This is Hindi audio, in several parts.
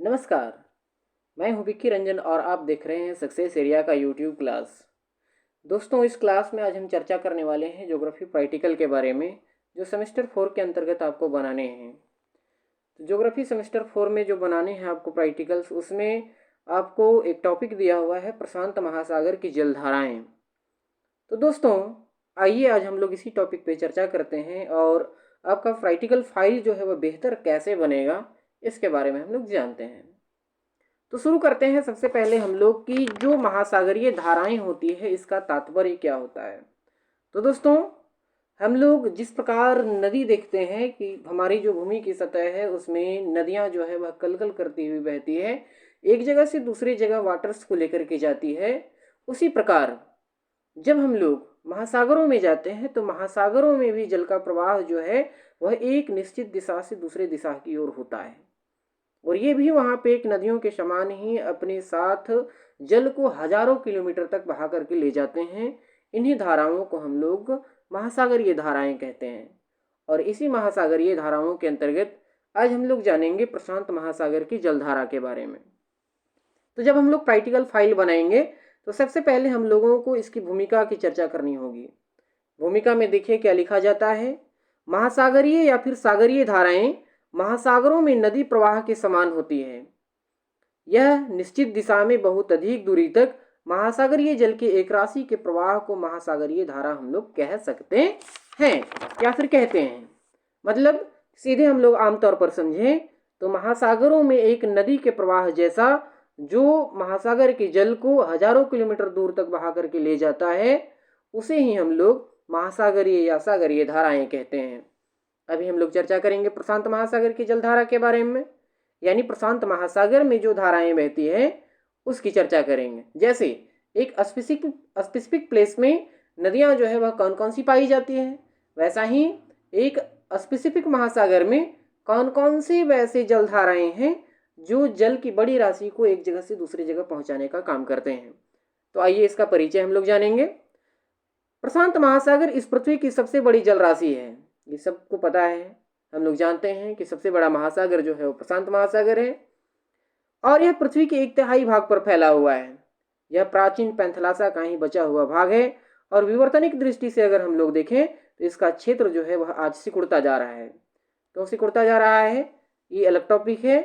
नमस्कार। मैं हूं विक्की रंजन और आप देख रहे हैं सक्सेस एरिया का यूट्यूब क्लास। दोस्तों, इस क्लास में आज हम चर्चा करने वाले हैं ज्योग्राफी प्रैक्टिकल के बारे में, जो सेमेस्टर 4 के अंतर्गत आपको बनाने हैं। तो ज्योग्राफी सेमेस्टर 4 में जो बनाने हैं आपको प्रैक्टिकल्स, उसमें आपको एक टॉपिक दिया हुआ है प्रशांत महासागर की जलधाराएं। तो दोस्तों, आइए आज हम लोग इसी टॉपिक पे चर्चा करते हैं और आपका प्रैक्टिकल फाइल जो है वह बेहतर कैसे बनेगा, इसके बारे में हम लोग जानते हैं। तो शुरू करते हैं। सबसे पहले हम लोग की जो महासागरीय धाराएं होती है, इसका तात्पर्य क्या होता है। तो दोस्तों, हम लोग जिस प्रकार नदी देखते हैं कि हमारी जो भूमि की सतह है उसमें नदियां जो है वह कलकल करती हुई बहती है, एक जगह से दूसरी जगह वाटर्स को लेकर के जाती है। उसी प्रकार जब हम लोग महासागरों में जाते हैं तो महासागरों में भी जल का प्रवाह जो है वह एक निश्चित दिशा से दूसरे दिशा की ओर होता है, और ये भी वहाँ पे एक नदियों के समान ही अपने साथ जल को हजारों किलोमीटर तक बहा करके ले जाते हैं। इन्हीं धाराओं को हम लोग महासागरीय धाराएं कहते हैं। और इसी महासागरीय धाराओं के अंतर्गत आज हम लोग जानेंगे प्रशांत महासागर की जलधारा के बारे में। तो जब हम लोग प्रैक्टिकल फाइल बनाएंगे तो सबसे पहले हम लोगों को इसकी भूमिका की चर्चा करनी होगी। भूमिका में देखिए क्या लिखा जाता है। महासागरीय या फिर सागरीय धाराएं महासागरों में नदी प्रवाह के समान होती है। यह निश्चित दिशा में बहुत अधिक दूरी तक महासागरीय जल के एक राशि के प्रवाह को महासागरीय धारा हम लोग कह सकते हैं या फिर कहते हैं। मतलब सीधे हम लोग आमतौर पर समझें तो महासागरों में एक नदी के प्रवाह जैसा जो महासागर के जल को हजारों किलोमीटर दूर तक बहा करके ले जाता है, उसे ही हम लोग महासागरीय या सागरीय धाराएं कहते हैं। अभी हम लोग चर्चा करेंगे प्रशांत महासागर की जलधारा के बारे में, यानी प्रशांत महासागर में जो धाराएं बहती है उसकी चर्चा करेंगे। जैसे एक स्पेसिफिक प्लेस में नदियां जो है वह कौन कौन सी पाई जाती है, वैसा ही एक स्पेसिफिक महासागर में कौन कौन सी वैसे जलधाराएं हैं जो जल की बड़ी राशि को एक जगह से दूसरी जगह पहुंचाने का काम करते हैं। तो आइए इसका परिचय हम लोग जानेंगे। प्रशांत महासागर इस पृथ्वी की सबसे बड़ी जल राशि है, ये सबको पता है। हम लोग जानते हैं कि सबसे बड़ा महासागर जो है वो प्रशांत महासागर है, और यह पृथ्वी के 1/3 भाग पर फैला हुआ है। यह प्राचीन पैंथलासा का ही बचा हुआ भाग है, और विवर्तनिक दृष्टि से अगर हम लोग देखें तो इसका क्षेत्र जो है वह आज सिकुड़ता जा रहा है। तो सिकुड़ता जा रहा है, ये अलग टॉपिक है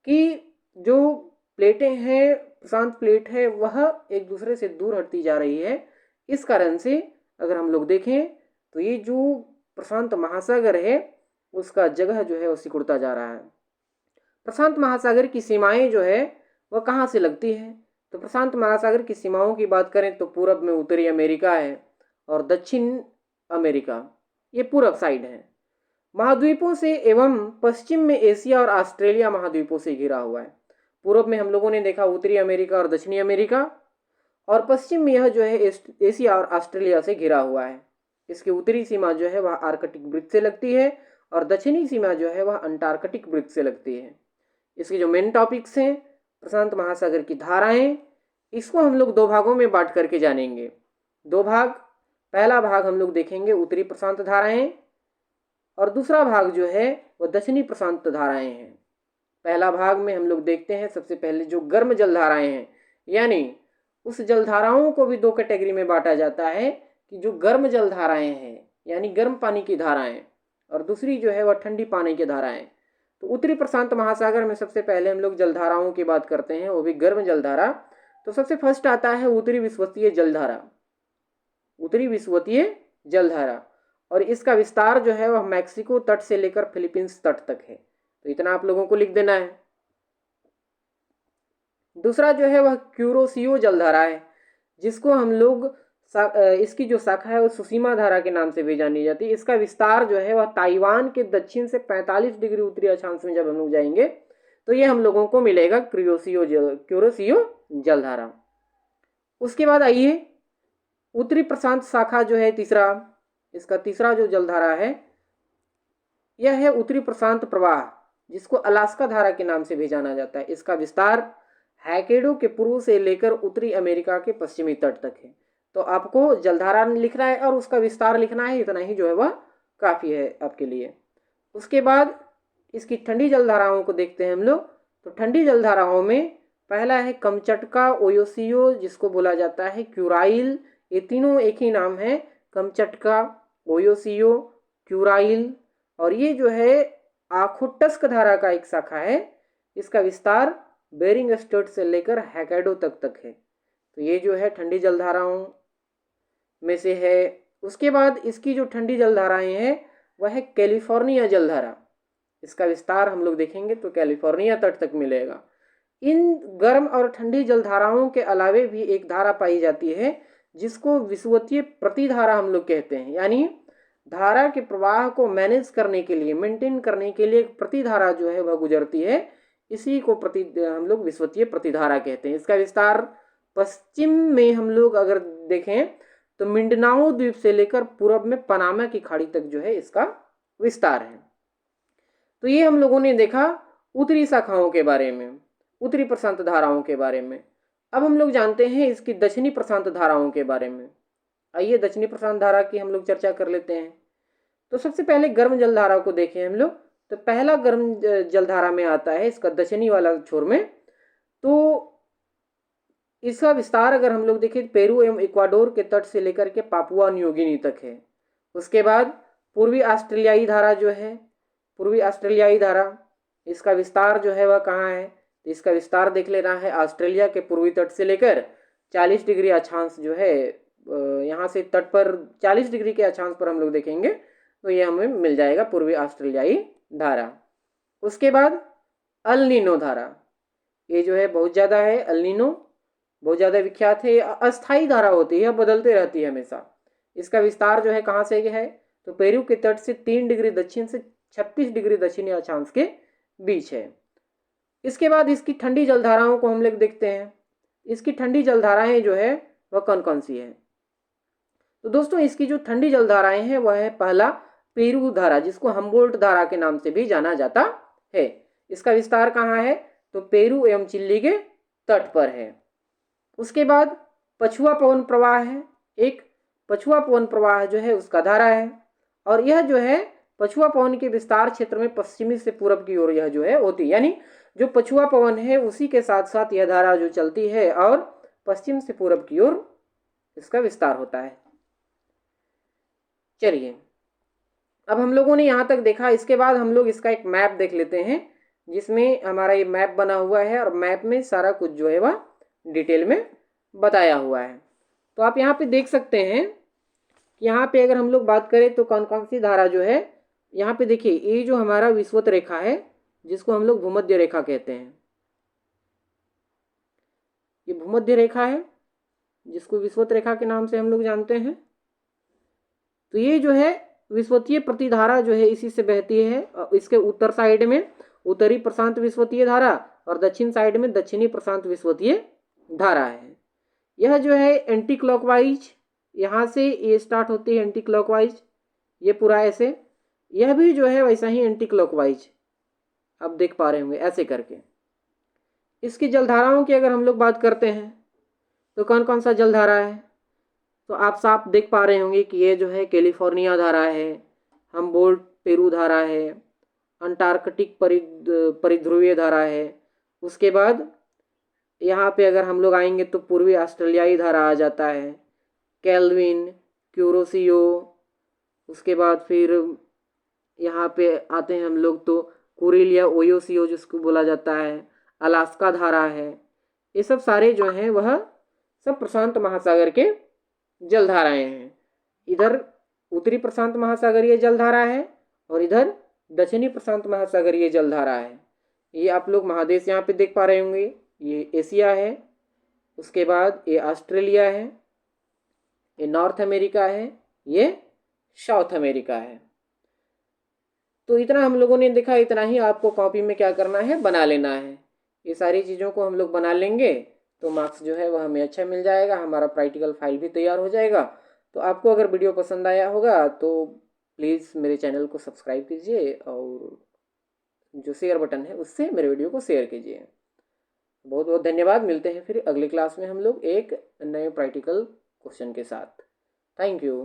कि जो प्लेटें हैं, प्रशांत प्लेट है, वह एक दूसरे से दूर हटती जा रही है। इस कारण से अगर हम लोग देखें तो ये जो प्रशांत महासागर है उसका जगह जो है वो सिकुड़ता जा रहा है। प्रशांत महासागर की सीमाएं जो है वह कहाँ से लगती है, तो प्रशांत महासागर की सीमाओं की बात करें तो पूरब में उत्तरी अमेरिका है और दक्षिण अमेरिका ये पूरब साइड है। महाद्वीपों से एवं पश्चिम में एशिया और ऑस्ट्रेलिया महाद्वीपों से घिरा हुआ है। पूर्व में हम लोगों ने देखा उत्तरी अमेरिका और दक्षिणी अमेरिका, और पश्चिम में यह जो है एशिया और ऑस्ट्रेलिया से घिरा हुआ है। इसकी उत्तरी सीमा जो है वह आर्कटिक वृत्त से लगती है और दक्षिणी सीमा जो है वह अंटार्कटिक वृत्त से लगती है। इसके जो मेन टॉपिक्स हैं प्रशांत महासागर की धाराएं, इसको हम लोग दो भागों में बांट करके जानेंगे। दो भाग, पहला भाग हम लोग देखेंगे उत्तरी प्रशांत धाराएं, और दूसरा भाग जो है वह दक्षिणी प्रशांत धाराएं हैं। पहला भाग में हम लोग देखते हैं सबसे पहले जो गर्म जलधाराएं हैं, यानी उस जलधाराओं को भी दो कैटेगरी में बांटा जाता है कि जो गर्म जलधाराएं हैं यानी गर्म पानी की धाराएं, और दूसरी जो है वह ठंडी पानी की धाराएं। तो उत्तरी प्रशांत महासागर में सबसे पहले हम लोग जलधाराओं की बात करते हैं, वो भी गर्म जलधारा। तो सबसे फर्स्ट आता है उत्तरी विषुवतीय जलधारा। उत्तरी विषुवतीय जलधारा, और इसका विस्तार जो है वह मैक्सिको तट से लेकर फिलीपींस तट तक है। तो इतना आप लोगों को लिख देना है। दूसरा जो है वह क्यूरोसियो जलधारा है, जिसको हम लोग इसकी जो शाखा है वो सुसीमा धारा के नाम से भी जानी जाती है। इसका विस्तार जो है वह ताइवान के दक्षिण से 45 डिग्री उत्तरी अक्षांश में जब हम लोग जाएंगे तो ये हम लोगों को मिलेगा क्यूरोसियो जलधारा। उसके बाद आइए उत्तरी प्रशांत शाखा जो है तीसरा, इसका तीसरा जो जलधारा है यह है उत्तरी प्रशांत प्रवाह, जिसको अलास्का धारा के नाम से भी जाना जाता है। इसका विस्तार हैकेडो के पूर्व से लेकर उत्तरी अमेरिका के पश्चिमी तट तक है। तो आपको जलधारा लिखना है और उसका विस्तार लिखना है, इतना ही जो है वह काफ़ी है आपके लिए। उसके बाद इसकी ठंडी जलधाराओं को देखते हैं हम लोग। तो ठंडी जलधाराओं में पहला है कमचटका, ओयोसियो जिसको बोला जाता है क्यूराइल। ये तीनों एक ही नाम है, कमचटका, ओयोसियो, क्यूराइल। और ये जो है आखुटस्क धारा का एक शाखा है। इसका विस्तार बेरिंग स्ट्रेट से लेकर हैकेडो तक है। तो ये जो है ठंडी जलधाराओं में से है। उसके बाद इसकी जो ठंडी जलधाराएं हैं वह है कैलिफोर्निया जलधारा। इसका विस्तार हम लोग देखेंगे तो कैलिफोर्निया तट तक मिलेगा। इन गर्म और ठंडी जलधाराओं के अलावे भी एक धारा पाई जाती है जिसको विषुवतीय प्रतिधारा हम लोग कहते हैं। यानी धारा के प्रवाह को मैनेज करने के लिए, मेंटेन करने के लिए एक प्रतिधारा जो है वह गुजरती है। इसी को हम लोग विषुवतीय प्रतिधारा कहते हैं। इसका विस्तार पश्चिम में हम लोग अगर देखें तो मिंडनाओ द्वीप से लेकर पूर्व में पनामा की खाड़ी तक जो है इसका विस्तार है। तो ये हम लोगों ने देखा उत्तरी शाखाओं के बारे में, उत्तरी प्रशांत धाराओं के बारे में। अब हम लोग जानते हैं इसकी दक्षिणी प्रशांत धाराओं के बारे में। आइए दक्षिणी प्रशांत धारा की हम लोग चर्चा कर लेते हैं। तो सबसे पहले गर्म जलधारा को देखें हम लोग। तो पहला गर्म जलधारा में आता है इसका दक्षिणी वाला छोर में। तो इसका विस्तार अगर हम लोग देखें पेरू एवं इक्वाडोर के तट से लेकर के पापुआ न्यूगिनी तक है। उसके बाद पूर्वी ऑस्ट्रेलियाई धारा जो है, पूर्वी ऑस्ट्रेलियाई धारा, इसका विस्तार जो है वह कहाँ है? तो इसका विस्तार देख लेना है ऑस्ट्रेलिया के पूर्वी तट से लेकर 40 डिग्री अक्षांश जो है, यहाँ से तट पर 40 डिग्री के अक्षांश पर हम लोग देखेंगे तो ये हमें मिल जाएगा पूर्वी ऑस्ट्रेलियाई धारा। उसके बाद अल नीनो धारा, ये जो है बहुत ज़्यादा है। अल नीनो बहुत ज़्यादा विख्यात है। अस्थाई धारा होती है, बदलते रहती है हमेशा। इसका विस्तार जो है कहाँ से है? तो पेरू के तट से 3 डिग्री दक्षिण से 36 डिग्री दक्षिणी अक्षांश के बीच है। इसके बाद इसकी ठंडी जलधाराओं को हम लोग देखते हैं। इसकी ठंडी जलधाराएं जो है वह कौन कौन सी है? तो दोस्तों इसकी जो ठंडी जलधाराएं हैं वह है पहला पेरू धारा, जिसको हम्बोल्ट धारा के नाम से भी जाना जाता है। इसका विस्तार कहाँ है? तो पेरू एवं चिली के तट पर है। उसके बाद पछुआ पवन प्रवाह है। एक पछुआ पवन प्रवाह जो है उसका धारा है, और यह जो है पछुआ पवन के विस्तार क्षेत्र में पश्चिमी से पूर्व की ओर यह जो है होती है। यानी जो पछुआ पवन है उसी के साथ साथ यह धारा जो चलती है और पश्चिम से पूर्व की ओर इसका विस्तार होता है। चलिए अब हम लोगों ने यहाँ तक देखा। इसके बाद हम लोग इसका एक मैप देख लेते हैं, जिसमें हमारा ये मैप बना हुआ है और मैप में सारा कुछ जो है वह डिटेल में बताया हुआ है। तो आप यहाँ पे देख सकते हैं कि यहाँ पे अगर हम लोग बात करें तो कौन कौन सी धारा जो है, यहाँ पे देखिए ये जो हमारा विषुवत रेखा है जिसको हम लोग भूमध्य रेखा कहते हैं, ये भूमध्य रेखा है जिसको विषुवत रेखा के नाम से हम लोग जानते हैं। तो ये जो है विषुवतीय प्रतिधारा जो है इसी से बहती है। इसके उत्तर साइड में उत्तरी प्रशांत विषुवतीय धारा और दक्षिण साइड में दक्षिणी प्रशांत विषुवतीय धारा है। यह जो है एंटी क्लॉकवाइज, यहाँ से ये स्टार्ट होती है एंटी क्लॉकवाइज, ये पूरा ऐसे। यह भी जो है वैसा ही एंटी क्लॉकवाइज, आप देख पा रहे होंगे ऐसे करके। इसकी जलधाराओं की अगर हम लोग बात करते हैं तो कौन कौन सा जलधारा है, तो आप साफ देख पा रहे होंगे कि ये जो है कैलिफोर्निया धारा है, हम्बोल्ट पेरू धारा है, अंटार्कटिक परिध्रुवीय धारा है। उसके बाद यहाँ पे अगर हम लोग आएंगे तो पूर्वी ऑस्ट्रेलियाई धारा आ जाता है, कैल्विन, क्यूरोसियो। उसके बाद फिर यहाँ पे आते हैं हम लोग तो कुरिलिया ओयोसियो जिसको बोला जाता है, अलास्का धारा है। ये सब सारे जो हैं वह सब प्रशांत महासागर के जलधाराएं हैं। इधर उत्तरी प्रशांत महासागरीय जलधारा है और इधर दक्षिणी प्रशांत महासागरीय जलधारा है। ये आप लोग महादेश यहाँ पे देख पा रहे होंगे, ये एशिया है, उसके बाद ये ऑस्ट्रेलिया है, ये नॉर्थ अमेरिका है, ये साउथ अमेरिका है। तो इतना हम लोगों ने देखा, इतना ही आपको कॉपी में क्या करना है, बना लेना है। ये सारी चीज़ों को हम लोग बना लेंगे तो मार्क्स जो है वह हमें अच्छा मिल जाएगा, हमारा प्रैक्टिकल फाइल भी तैयार हो जाएगा। तो आपको अगर वीडियो पसंद आया होगा तो प्लीज़ मेरे चैनल को सब्सक्राइब कीजिए और जो शेयर बटन है उससे मेरे वीडियो को शेयर कीजिए। बहुत बहुत धन्यवाद। मिलते हैं फिर अगले क्लास में हम लोग एक नए प्रैक्टिकल क्वेश्चन के साथ। Thank you.